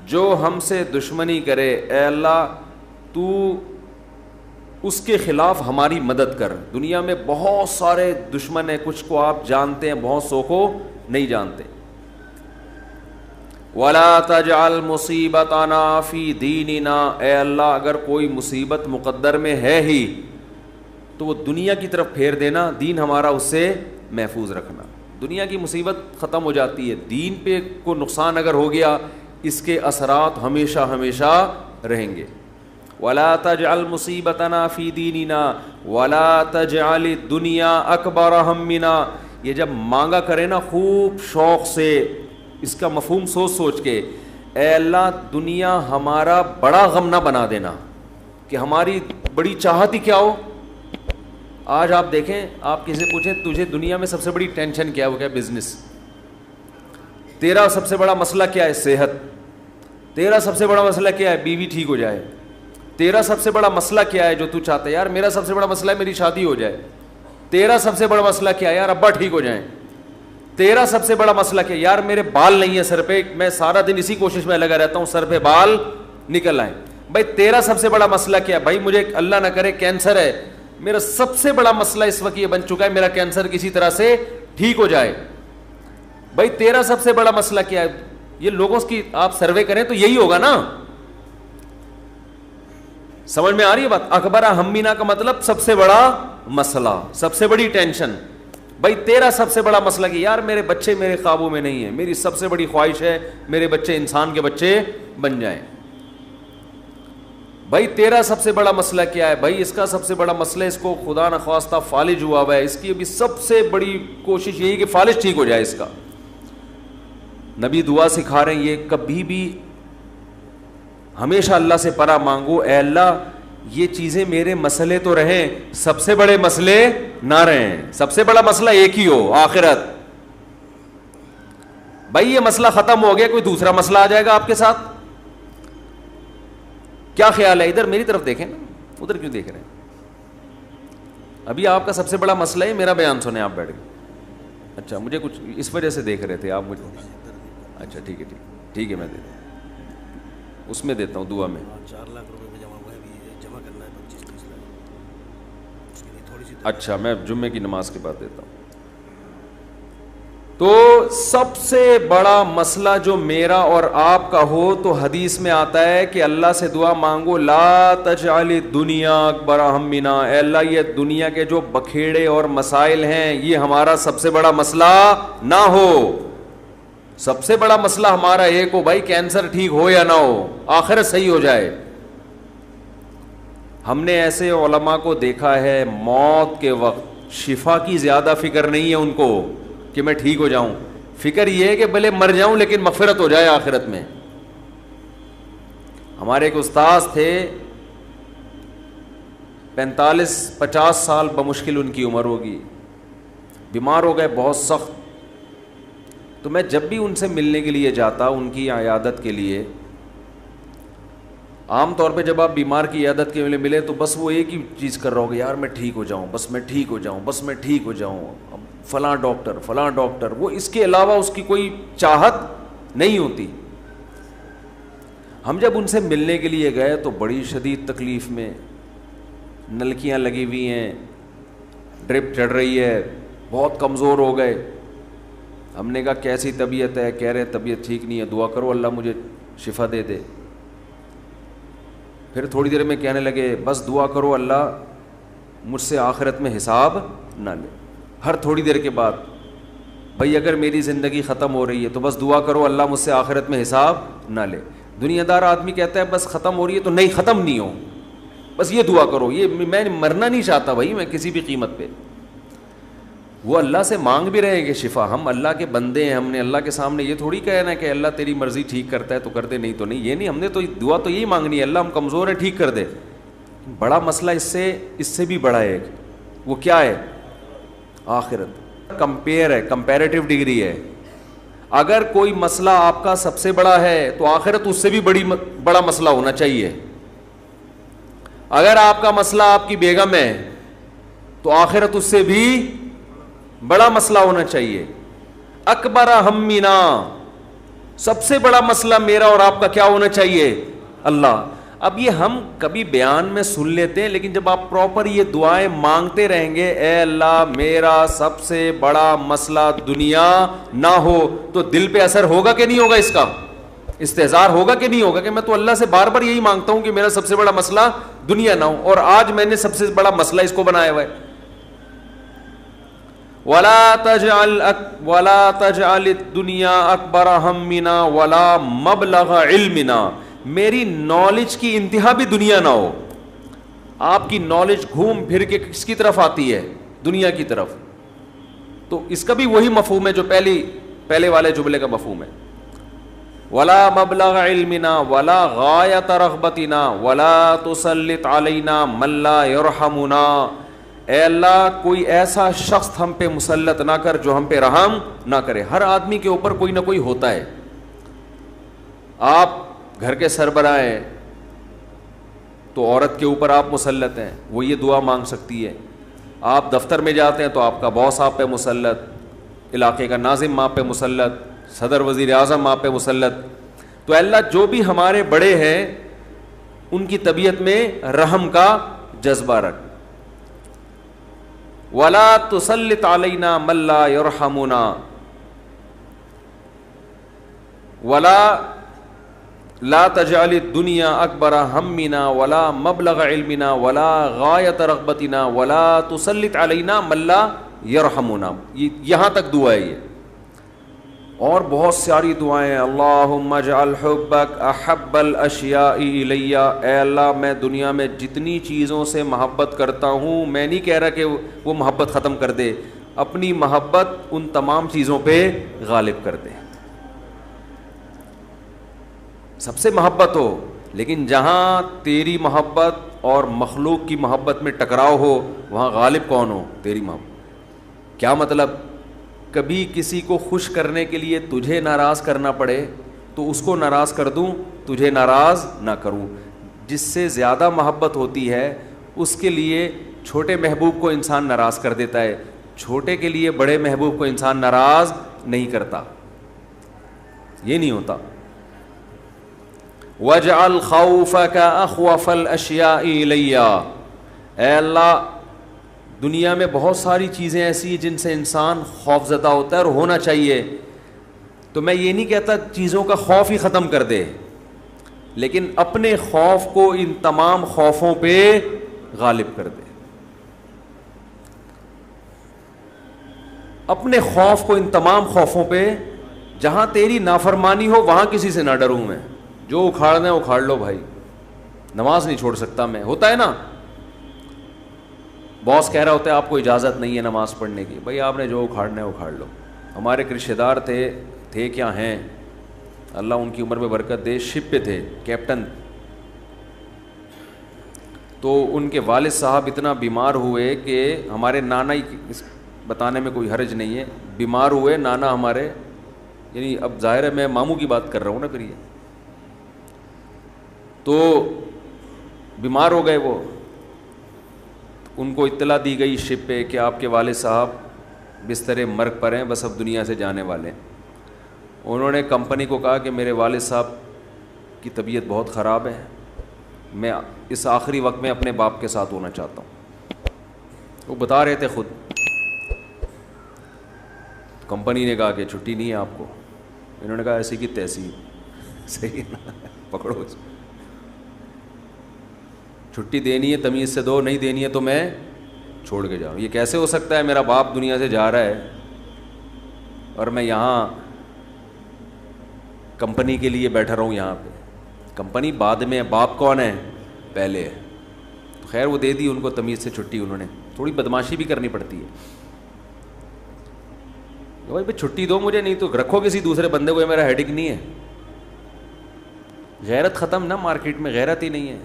جو ہم سے دشمنی کرے اے اللہ تو اس کے خلاف ہماری مدد کر. دنیا میں بہت سارے دشمن ہیں، کچھ کو آپ جانتے ہیں، بہت سو کو نہیں جانتے. وَلَا تَجْعَلْ مُصِيبَتَنَا فِي دِينِنَا، اے اللہ اگر کوئی مصیبت مقدر میں ہے ہی تو وہ دنیا کی طرف پھیر دینا، دین ہمارا اس سے محفوظ رکھنا. دنیا کی مصیبت ختم ہو جاتی ہے، دین پہ کو نقصان اگر ہو گیا اس کے اثرات ہمیشہ ہمیشہ رہیں گے. وَلَا تَجْعَلْ مُصِيبَتَنَا فِي دِينِنَا وَلَا تَجْعَلِ الدُّنْيَا أَكْبَرَ هَمِّنَا. یہ جب مانگا کرے نا خوب شوق سے، اس کا مفہوم سوچ کے، اے اللہ دنیا ہمارا بڑا غم نہ بنا دینا کہ ہماری بڑی چاہت ہی کیا ہو. آج آپ دیکھیں، آپ کسی سے پوچھیں تجھے دنیا میں سب سے بڑی ٹینشن کیا ہے، وہ کیا بزنس. تیرا سب سے بڑا مسئلہ کیا ہے؟ صحت. تیرا سب سے بڑا مسئلہ کیا ہے؟ بیوی ٹھیک ہو جائے. تیرا سب سے بڑا مسئلہ کیا ہے جو تو چاہتا ہے؟ یار میرا سب سے بڑا مسئلہ ہے میری شادی ہو جائے. تیرا سب سے بڑا مسئلہ کیا ہے؟ یار ابا ٹھیک ہو جائیں. تیرا سب سے بڑا مسئلہ کیا؟ یار میرے بال نہیں ہے سر پہ، میں سارا دن اسی کوشش میں لگا رہتا ہوں سر پہ بال نکل آئیں. بھائی تیرا سب سے بڑا مسئلہ کیا؟ بھائی مجھے اللہ نہ کرے کینسر ہے، میرا سب سے بڑا مسئلہ اس وقت یہ بن چکا ہے میرا کینسر کسی طرح سے ٹھیک ہو جائے. بھائی تیرا سب سے بڑا مسئلہ کیا ہے؟ یہ لوگوں کی آپ سروے کریں تو یہی ہوگا نا. سمجھ میں آ رہی ہے بات؟ اکبر ہمینا کا مطلب سب سے بڑا مسئلہ، سب سے بڑی ٹینشن. بھائی تیرا سب سے بڑا مسئلہ کہ یار میرے بچے میرے قابو میں نہیں ہیں، میری سب سے بڑی خواہش ہے میرے بچے انسان کے بچے بن جائیں. بھائی تیرا سب سے بڑا مسئلہ کیا ہے؟ بھائی اس کا سب سے بڑا مسئلہ اس کو خدا نخواستہ فالج ہوا ہے، اس کی ابھی سب سے بڑی کوشش یہی کہ فالج ٹھیک ہو جائے اس کا. نبی دعا سکھا رہے ہیں یہ کبھی بھی ہمیشہ اللہ سے پناہ مانگو، اے اللہ یہ چیزیں میرے مسئلے تو رہیں، سب سے بڑے مسئلے نہ رہیں. سب سے بڑا مسئلہ ایک ہی ہو، آخرت. بھائی یہ مسئلہ ختم ہو گیا، کوئی دوسرا مسئلہ آ جائے گا آپ کے ساتھ. کیا خیال ہے؟ ادھر میری طرف دیکھیں نا، ادھر کیوں دیکھ رہے ہیں؟ ابھی آپ کا سب سے بڑا مسئلہ ہے میرا بیان سنیں آپ بیٹھ کے. اچھا مجھے کچھ اس وجہ سے دیکھ رہے تھے آپ مجھے. اچھا ٹھیک ہے ٹھیک ہے میں دیتا ہوں، اس میں دیتا ہوں دعا میں. 4 لاکھ روپے جمع ہوا ہے، جمع کرنا ہے 25-30 لاکھ. اچھا میں جمعے کی نماز کے بعد دیتا ہوں. تو سب سے بڑا مسئلہ جو میرا اور آپ کا ہو تو حدیث میں آتا ہے کہ اللہ سے دعا مانگو لا تجعل الدنیا اکبر ہمنا، اے اللہ یہ دنیا کے جو بکھیڑے اور مسائل ہیں یہ ہمارا سب سے بڑا مسئلہ نہ ہو. سب سے بڑا مسئلہ ہمارا ایک ہو بھائی، کینسر ٹھیک ہو یا نہ ہو، آخرت صحیح ہو جائے. ہم نے ایسے علماء کو دیکھا ہے موت کے وقت شفا کی زیادہ فکر نہیں ہے ان کو کہ میں ٹھیک ہو جاؤں، فکر یہ ہے کہ بھلے مر جاؤں لیکن مغفرت ہو جائے آخرت میں. ہمارے ایک استاذ تھے 45-50 سال بمشکل ان کی عمر ہوگی، بیمار ہو گئے بہت سخت. تو میں جب بھی ان سے ملنے کے لیے جاتا ان کی عیادت کے لیے، عام طور پہ جب آپ بیمار کی عیادت کے لیے ملے تو بس وہ ایک ہی چیز کر رہا ہوگا، یار میں ٹھیک ہو جاؤں، بس میں ٹھیک ہو جاؤں، بس میں ٹھیک ہو جاؤں، فلاں ڈاکٹر، وہ اس کے علاوہ اس کی کوئی چاہت نہیں ہوتی. ہم جب ان سے ملنے کے لیے گئے تو بڑی شدید تکلیف میں، نلکیاں لگی ہوئی ہیں، ڈرپ چڑھ رہی ہے، بہت کمزور ہو گئے. ہم نے کہا کیسی طبیعت ہے؟ کہہ رہے طبیعت ٹھیک نہیں ہے، دعا کرو اللہ مجھے شفا دے دے. پھر تھوڑی دیر میں کہنے لگے بس دعا کرو اللہ مجھ سے آخرت میں حساب نہ لے. ہر تھوڑی دیر کے بعد بھائی اگر میری زندگی ختم ہو رہی ہے تو بس دعا کرو اللہ مجھ سے آخرت میں حساب نہ لے. دنیا دار آدمی کہتا ہے بس ختم ہو رہی ہے تو نہیں، ختم نہیں ہو، بس یہ دعا کرو، یہ میں مرنا نہیں چاہتا بھائی میں کسی بھی قیمت پہ. وہ اللہ سے مانگ بھی رہے کہ شفا، ہم اللہ کے بندے ہیں، ہم نے اللہ کے سامنے یہ تھوڑی کہنا ہے کہ اللہ تیری مرضی ٹھیک کرتا ہے تو کر دے، نہیں تو نہیں، یہ نہیں. ہم نے تو دعا تو یہی مانگنی ہے اللہ ہم کمزور ہیں ٹھیک کر دے. بڑا مسئلہ اس سے بھی بڑا ہے، وہ کیا ہے؟ آخرت. کمپیئر ہے، کمپیریٹیو ڈگری ہے. اگر کوئی مسئلہ آپ کا سب سے بڑا ہے تو آخرت اس سے بھی بڑا مسئلہ ہونا چاہیے. اگر آپ کا مسئلہ آپ کی بیگم ہے تو آخرت اس سے بھی بڑا مسئلہ ہونا چاہیے. اکبر ہمنا، سب سے بڑا مسئلہ میرا اور آپ کا کیا ہونا چاہیے؟ اللہ. اب یہ ہم کبھی بیان میں سن لیتے ہیں لیکن جب آپ پراپر یہ دعائیں مانگتے رہیں گے اے اللہ میرا سب سے بڑا مسئلہ دنیا نہ ہو، تو دل پہ اثر ہوگا کہ نہیں ہوگا؟ اس کا استحضار ہوگا کہ نہیں ہوگا کہ میں تو اللہ سے بار بار یہی مانگتا ہوں کہ میرا سب سے بڑا مسئلہ دنیا نہ ہو، اور آج میں نے سب سے بڑا مسئلہ اس کو بنایا ہوا ہے. وَلَا تَجْعَلِ الدُّنْيَا أَكْبَرَ هَمِّنَا وَلَا مَبْلَغَ عِلْمِنَا، میری نالج کی انتہا بھی دنیا نہ ہو. آپ کی نالج گھوم پھر کے کس کی طرف آتی ہے؟ دنیا کی طرف. تو اس کا بھی وہی مفہوم ہے جو پہلے والے جملے کا مفہوم ہے. وَلَا مَبْلَغَ عِلْمِنَا وَلَا غَایَةَ رَغْبَتِنَا وَلَا تُسَلِّطْ عَلَيْنَا مَن لَّا يَرْحَمُنَا، اے اللہ کوئی ایسا شخص ہم پہ مسلط نہ کر جو ہم پہ رحم نہ کرے. ہر آدمی کے اوپر کوئی نہ کوئی ہوتا ہے. آپ گھر کے سربراہ ہیں تو عورت کے اوپر آپ مسلط ہیں، وہ یہ دعا مانگ سکتی ہے. آپ دفتر میں جاتے ہیں تو آپ کا باس آپ پہ مسلط، علاقے کا ناظم آپ پہ مسلط، صدر وزیر اعظم آپ پہ مسلط. تو اللہ جو بھی ہمارے بڑے ہیں ان کی طبیعت میں رحم کا جذبہ رکھ. وَلَا تُسَلِّطْ عَلَيْنَا مَن لَّا يَرْحَمُنَا وَلَا لا تجعل الدنیا اکبر ہمنا ولا مبلغ علمنا ولا غایت رغبتنا ولا تسلط علینا من لا یرحمنا. یہاں تک دعا ہے یہ، اور بہت ساری دعائیں ہیں. اللہم اجعل حبک احب الاشیاء الی، اے اللہ میں دنیا میں جتنی چیزوں سے محبت کرتا ہوں، میں نہیں کہہ رہا کہ وہ محبت ختم کر دے، اپنی محبت ان تمام چیزوں پہ غالب کر دے. سب سے محبت ہو، لیکن جہاں تیری محبت اور مخلوق کی محبت میں ٹکراؤ ہو وہاں غالب کون ہو؟ تیری محبت. کیا مطلب؟ کبھی کسی کو خوش کرنے کے لیے تجھے ناراض کرنا پڑے تو اس کو ناراض کر دوں، تجھے ناراض نہ کروں. جس سے زیادہ محبت ہوتی ہے اس کے لیے چھوٹے محبوب کو انسان ناراض کر دیتا ہے، چھوٹے کے لیے بڑے محبوب کو انسان ناراض نہیں کرتا. یہ نہیں ہوتا. وَاجْعَلْ خَوْفَكَ أَخْوَفَ الْأَشْيَاءِ إِلَيَّ، اے اللہ دنیا میں بہت ساری چیزیں ایسی ہیں جن سے انسان خوف زدہ ہوتا ہے اور ہونا چاہیے. تو میں یہ نہیں کہتا چیزوں کا خوف ہی ختم کر دے, لیکن اپنے خوف کو ان تمام خوفوں پہ غالب کر دے. اپنے خوف کو ان تمام خوفوں پہ, جہاں تیری نافرمانی ہو وہاں کسی سے نہ ڈروں میں, جو اکھاڑنا ہے اکھاڑ لو بھائی, نماز نہیں چھوڑ سکتا میں. ہوتا ہے نا, باس کہہ رہا ہوتا ہے آپ کو اجازت نہیں ہے نماز پڑھنے کی, بھائی آپ نے جو اکھاڑنا ہے اکھاڑ لو. ہمارے ایک رشتہ دار تھے کیا ہیں, اللہ ان کی عمر میں برکت دے, شپ پہ تھے, کیپٹن. تو ان کے والد صاحب اتنا بیمار ہوئے کہ ہمارے نانا ہی, بتانے میں کوئی حرج نہیں ہے, بیمار ہوئے نانا ہمارے, یعنی اب ظاہر ہے میں ماموں کی بات کر رہا ہوں نا پھر یہ, تو بیمار ہو گئے وہ. ان کو اطلاع دی گئی شپ پہ کہ آپ کے والد صاحب بستر مرگ پر ہیں, بس اب دنیا سے جانے والے ہیں. انہوں نے کمپنی کو کہا کہ میرے والد صاحب کی طبیعت بہت خراب ہے, میں اس آخری وقت میں اپنے باپ کے ساتھ ہونا چاہتا ہوں. وہ بتا رہے تھے خود. کمپنی نے کہا کہ چھٹی نہیں ہے آپ کو. انہوں نے کہا ایسی کی تیسی, صحیح ہے نا, پکڑو چھٹی دینی ہے تمیز سے دو, نہیں دینی ہے تو میں چھوڑ کے جاؤں. یہ کیسے ہو سکتا ہے, میرا باپ دنیا سے جا رہا ہے اور میں یہاں کمپنی کے لیے بیٹھا رہوں یہاں پہ. کمپنی بعد میں ہے, باپ کون ہے, پہلے ہے. تو خیر وہ دے دی ان کو تمیز سے چھٹی. انہوں نے تھوڑی بدماشی بھی کرنی پڑتی ہے, بھائی چھٹی دو مجھے, نہیں تو رکھو کسی دوسرے بندے کو, یہ میرا ہیڈک نہیں ہے. غیرت ختم نا, مارکیٹ میں غیرت ہی نہیں ہے.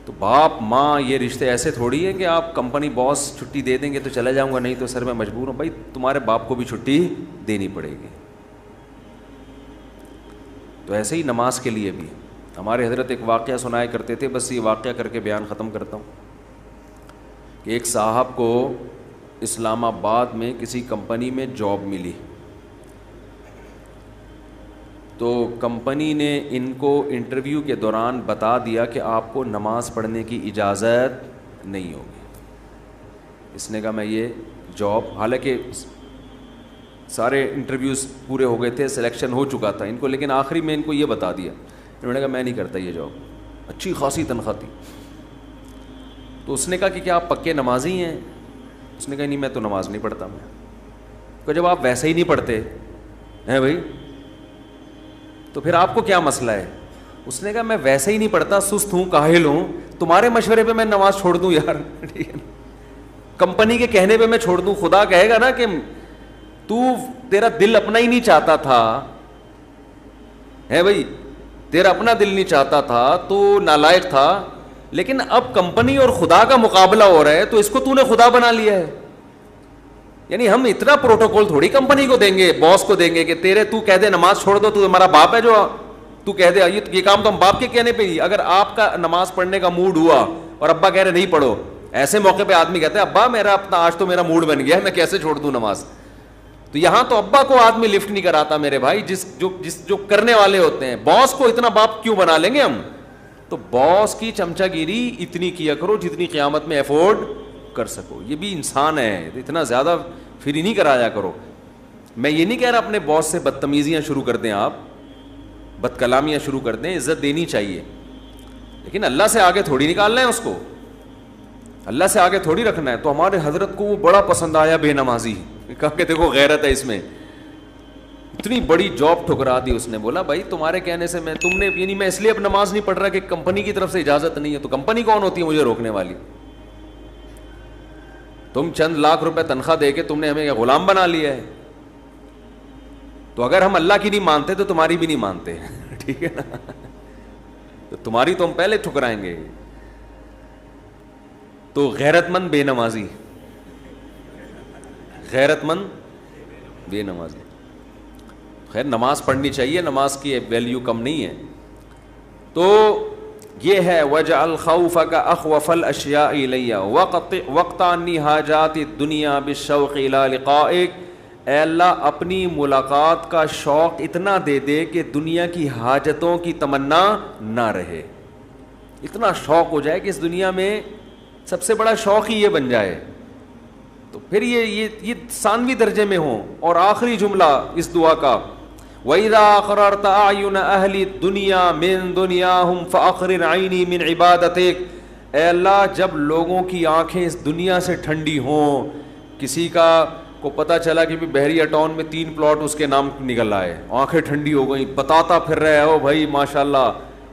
تو باپ ماں یہ رشتے ایسے تھوڑی ہے کہ آپ کمپنی باس چھٹی دے دیں گے تو چلا جاؤں گا, نہیں تو سر میں مجبور ہوں. بھائی تمہارے باپ کو بھی چھٹی دینی پڑے گی. تو ایسے ہی نماز کے لیے بھی ہمارے حضرت ایک واقعہ سنایا کرتے تھے, بس یہ واقعہ کر کے بیان ختم کرتا ہوں. کہ ایک صاحب کو اسلام آباد میں کسی کمپنی میں جاب ملی, تو کمپنی نے ان کو انٹرویو کے دوران بتا دیا کہ آپ کو نماز پڑھنے کی اجازت نہیں ہوگی. اس نے کہا میں یہ جاب, حالانکہ سارے انٹرویوز پورے ہو گئے تھے, سلیکشن ہو چکا تھا ان کو, لیکن آخری میں ان کو یہ بتا دیا. انہوں نے کہا میں نہیں کرتا یہ جاب, اچھی خاصی تنخواہ تھی. تو اس نے کہا کہ کیا آپ پکے نمازی ہیں؟ اس نے کہا نہیں میں تو نماز نہیں پڑھتا. میں کہ جب آپ ویسے ہی نہیں پڑھتے ہیں بھائی تو پھر آپ کو کیا مسئلہ ہے؟ اس نے کہا میں ویسے ہی نہیں پڑھتا, سست ہوں, کاہل ہوں, تمہارے مشورے پہ میں نماز چھوڑ دوں یار؟ ٹھیک ہے نا, کمپنی کے کہنے پہ میں چھوڑ دوں؟ خدا کہے گا نا کہ تیرا دل اپنا ہی نہیں چاہتا تھا, ہے بھائی تیرا اپنا دل نہیں چاہتا تھا, تو نالائق تھا, لیکن اب کمپنی اور خدا کا مقابلہ ہو رہا ہے تو اس کو تو نے خدا بنا لیا ہے. یعنی ہم اتنا پروٹوکول تھوڑی کمپنی کو دیں گے, باس کو دیں گے کہ تو کہہ دے نماز چھوڑ دو, تو ہمارا باپ ہے جو تو کہہ دے یہ کام تو ہم باپ کے کہنے پہ ہی. اگر آپ کا نماز پڑھنے کا موڈ ہوا اور ابا کہہ رہے نہیں پڑھو, ایسے موقع پہ آدمی کہتا ہے ابا میرا اپنا آج تو میرا موڈ بن گیا ہے, میں کیسے چھوڑ دوں نماز. تو یہاں تو ابا کو آدمی لفٹ نہیں کراتا میرے بھائی, جو کرنے والے ہوتے ہیں. باس کو اتنا باپ کیوں بنا لیں گے ہم؟ تو باس کی چمچا گیری اتنی کیا کرو جتنی قیامت میں افورڈ کر سکو. یہ بھی انسان ہے, اتنا زیادہ فری نہیں کرایا کرو. میں یہ نہیں کہہ رہا اپنے باس سے بدتمیزیاں شروع کر دیں, آپ بد کلامیاں شروع کر دیں, عزت دینی چاہیے, لیکن اللہ سے آگے تھوڑی نکالنا ہے اس کو, اللہ سے آگے تھوڑی رکھنا ہے. تو ہمارے حضرت کو وہ بڑا پسند آیا بے نمازی, کہا کہ دیکھو غیرت ہے اس میں. اتنی بڑی جاب ٹھکرا دی اس نے. بولا بھائی تمہارے کہنے سے تم نے, یعنی میں اس لیے اب نماز نہیں پڑھ رہا کہ کمپنی کی طرف سے اجازت نہیں ہے. تو کمپنی کون ہوتی ہے مجھے روکنے والی؟ تم چند لاکھ روپے تنخواہ دے کے تم نے ہمیں غلام بنا لیا ہے. تو اگر ہم اللہ کی نہیں مانتے تو تمہاری بھی نہیں مانتے, ٹھیک ہے نا, تو تمہاری تو ہم پہلے ٹھکرائیں گے. تو غیرت مند بے نمازی, غیرت مند بے نمازی. خیر نماز پڑھنی چاہیے, نماز کی ویلیو کم نہیں ہے. تو یہ ہے وَجْعَلْ خَوْفَكَ أَخْوَفَ الْأَشْيَاءِ إِلَيَّ وَقْتَ عَنِّي حَاجَاتِ الدُّنْيَا بِالشَّوْقِ إِلَىٰ لِقَائِكَ. اے اللہ اپنی ملاقات کا شوق اتنا دے دے کہ دنیا کی حاجتوں کی تمنا نہ رہے. اتنا شوق ہو جائے کہ اس دنیا میں سب سے بڑا شوق ہی یہ بن جائے تو پھر یہ ثانوی درجے میں ہوں. اور آخری جملہ اس دعا کا وَإِذَا أَقْرَرْتَ أَعْيُنَ أَهْلِ الدُّنْيَا مِن دُنْيَاهُمْ فَأَقْرِرْ عَيْنِي مِنْ عِبَادَتِكَ. اے اللہ جب لوگوں کی آنکھیں اس دنیا سے ٹھنڈی ہوں, کسی کو پتہ چلا کہ بحریہ ٹاؤن میں 3 پلاٹ اس کے نام نکل آئے, آنکھیں ٹھنڈی ہو گئیں, بتاتا پھر رہے ہو بھائی ماشاءاللہ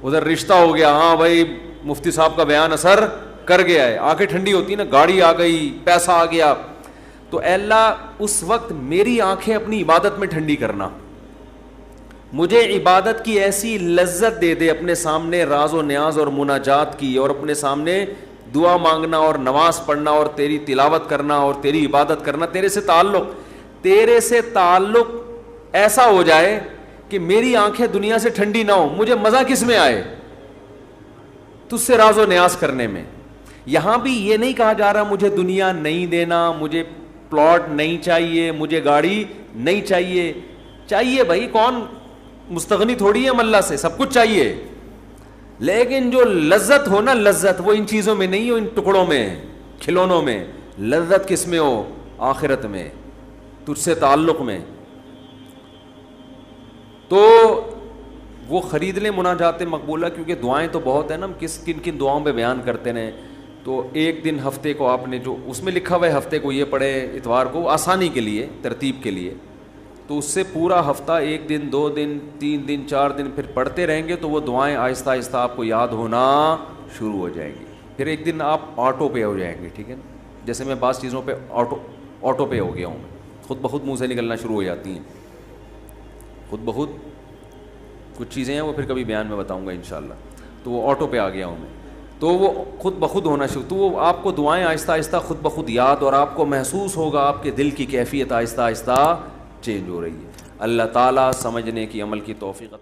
ادھر رشتہ ہو گیا, ہاں بھائی مفتی صاحب کا بیان اثر کر گیا ہے, آنکھیں ٹھنڈی ہوتی نا, گاڑی آ گئی, پیسہ آ گیا, تو اے اللہ اس وقت میری آنکھیں اپنی عبادت میں ٹھنڈی کرنا, مجھے عبادت کی ایسی لذت دے دے اپنے سامنے راز و نیاز اور مناجات کی, اور اپنے سامنے دعا مانگنا اور نماز پڑھنا اور تیری تلاوت کرنا اور تیری عبادت کرنا, تیرے سے تعلق ایسا ہو جائے کہ میری آنکھیں دنیا سے ٹھنڈی نہ ہو. مجھے مزہ کس میں آئے؟ تجھ سے راز و نیاز کرنے میں. یہاں بھی یہ نہیں کہا جا رہا مجھے دنیا نہیں دینا, مجھے پلاٹ نہیں چاہیے, مجھے گاڑی نہیں چاہیے. چاہیے بھائی, کون مستغنی تھوڑی ہے ہم اللہ سے, سب کچھ چاہیے, لیکن جو لذت ہو نا, لذت وہ ان چیزوں میں نہیں ہو, ان ٹکڑوں میں, کھلونوں میں. لذت کس میں ہو؟ آخرت میں, تجھ سے تعلق میں. تو وہ خرید لیں مناجات مقبولہ, کیونکہ دعائیں تو بہت ہیں نا, ہم کن کن دعاؤں پہ بیان کرتے رہیں. تو ایک دن ہفتے کو آپ نے جو اس میں لکھا ہوا ہے ہفتے کو یہ پڑھے, اتوار کو, آسانی کے لیے, ترتیب کے لیے, تو اس سے پورا ہفتہ 1 دن 2 دن 3 دن 4 دن پھر پڑھتے رہیں گے تو وہ دعائیں آہستہ آہستہ آپ کو یاد ہونا شروع ہو جائیں گی. پھر ایک دن آپ آٹو پے ہو جائیں گے, ٹھیک ہے نا, جیسے میں بعض چیزوں پہ آٹو پے ہو گیا ہوں, خود بخود منہ سے نکلنا شروع ہو جاتی ہیں, خود بخود کچھ چیزیں ہیں وہ پھر کبھی بیان میں بتاؤں گا انشاءاللہ. تو وہ آٹو پہ آ گیا ہوں میں, تو وہ خود بخود ہونا شروع, تو وہ آپ کو دعائیں آہستہ آہستہ خود بخود یاد, اور آپ کو محسوس ہوگا آپ کے دل کی کیفیت آہستہ آہستہ چینج ہو رہی ہے. اللہ تعالیٰ سمجھنے کی, عمل کی توفیق عطا